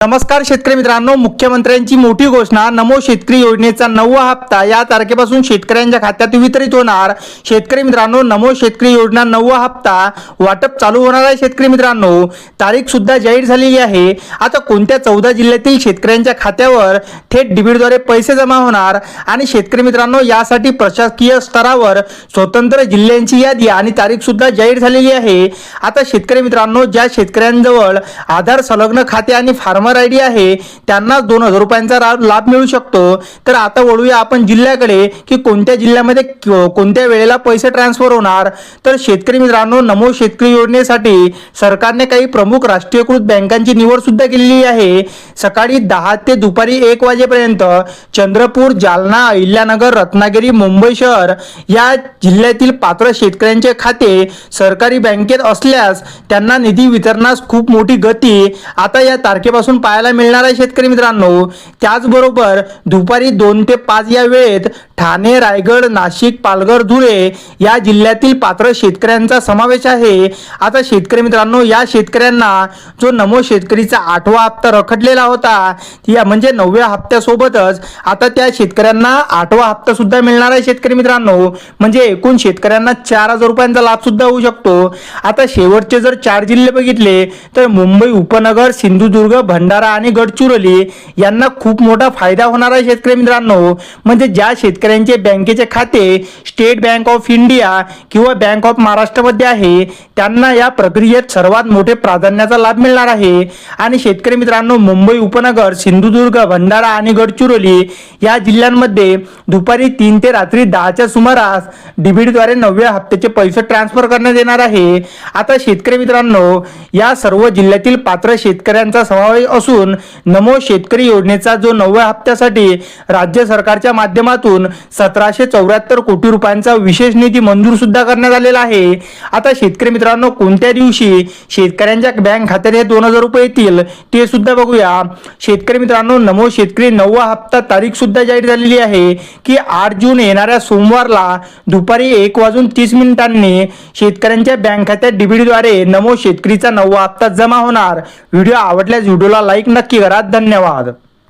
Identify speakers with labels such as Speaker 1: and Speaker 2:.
Speaker 1: नमस्कार शेतकरी मित्रांनो, मुख्यमंत्र्यांची मोठी घोषणा, नमो शेतकरी योजनेचा 9वा हप्ता या तारखेपासून शेतकऱ्यांच्या खात्यात वितरित होणार। शेतकरी मित्रांनो, नमो शेतकरी योजना 9वा हप्ता वाटप चालू होणार आहे। शेतकरी मित्रांनो, तारीख सुद्धा जाहीर झालेली आहे। आता कोणत्या 14 जिल्ह्यातील शेतकऱ्यांच्या खात्यावर थेट डीबीटद्वारे पैसे जमा होणार आणि शेतकरी मित्रांनो, यासाठी प्रशासकीय स्तरावर स्वतंत्र जिल्ह्यांची यादी आणि तारीख सुद्धा जाहीर झालेली आहे। आता शेतकरी मित्रांनो, ज्या शेतकऱ्यांजवळ आधार संलग्न खाते आणि फार्मर आयडी आहे त्यांना 2000 रुपयांचा लाभ मिळू शकतो। तर आता वळूया आपण जिल्ह्याकडे की कोणत्या जिल्ह्यामध्ये कोणत्या वेळेला पैसे ट्रान्सफर होणार। तर शेतकरी मित्रांनो, नमो शेतकरी योजनेसाठी सरकारने काही प्रमुख राष्ट्रीयकृत बँकांची निवड सुद्धा केलेली आहे। सकाळी 10 ते दुपारी 1 वाजेपर्यंत चंद्रपूर, जालना, अहिल्यानगर, रत्नागिरी, मुंबई शहर या जिल्ह्यातील पात्र शेतकऱ्यांचे खाते सरकारी बँकेत असल्यास त्यांना निधी वितरणास खूप मोठी गती आता या तारखेपासून पाहायला मिळणार आहे। शेतकरी मित्रांनो, त्याचबरोबर दुपारी 2 ते 5 या वेळेत ठाणे, रायगड, नाशिक, पालघर, धुळे या जिल्ह्यातील पात्र शेतकऱ्यांचा समावेश आहे। आता शेतकरी मित्रांनो, या शेतकऱ्यांना जो नमो शेतकरीचा 8वा हप्ता रखडलेला होता या म्हणजे 9व्या हप्त्यासोबतच आता त्या शेतकऱ्यांना 8वा हप्ता सुद्धा मिळणार आहे। शेतकरी मित्रांनो, म्हणजे एकूण शेतकऱ्यांना 4000 रुपयांचा लाभ सुद्धा होऊ शकतो। आता शेवटचे जर 4 जिल्हे बघितले तर मुंबई उपनगर, सिंधुदुर्ग, भंडारा आणि गडचिरोली यांना खूप मोठा फायदा होणार आहे। शेतकरी मित्रांनो, म्हणजे ज्या शेतकऱ्यांचे बँकेचे खाते स्टेट बँक ऑफ इंडिया किंवा बँक ऑफ महाराष्ट्रामध्ये आहे त्यांना या प्रक्रियेत सर्वात मोठे प्राधान्याचा लाभ मिळणार आहे। आणि शेतकरी मित्रांनो, मुंबई उपनगर, सिंधुदुर्ग, भंडारा आणि गडचिरोली या जिल्ह्यांमध्ये दुपारी 3 ते रात्री 10च्या सुमारास डीबीटद्वारे 9व्या हप्त्याचे पैसे ट्रान्सफर करण्यात येणार आहे। आता शेतकरी मित्रांनो, या सर्व जिल्ह्यातील पात्र शेतकऱ्यांचा समावेश असून नमो शेतकरी योजनेचा जो 9व्या हप्त्यासाठी राज्य सरकारच्या माध्यमातून 1774 कोटी रुपयांचा विशेष निधी मंजूर सुद्धा करण्यात आलेला आहे। आता शेतकरी मित्रांनो, कोणत्या दिवशी शेतकऱ्यांच्या बँक खात्यात हे 2000 रुपये येतील ते सुद्धा बघूया। शेतकरी मित्रांनो, नमो शेतकरी 9वा हप्ता तारीख सुद्धा जाहीर झालेली आहे की 8 जून येणाऱ्या सोमवारला दुपारी 1:30 शेतकऱ्यांच्या बँक खात्यात डीबीटद्वारे नमो शेतकरीचा 9वा हप्ता जमा होणार। व्हिडिओ आवडल्यास व्हिडिओला लाईक नक्की करा। धन्यवाद।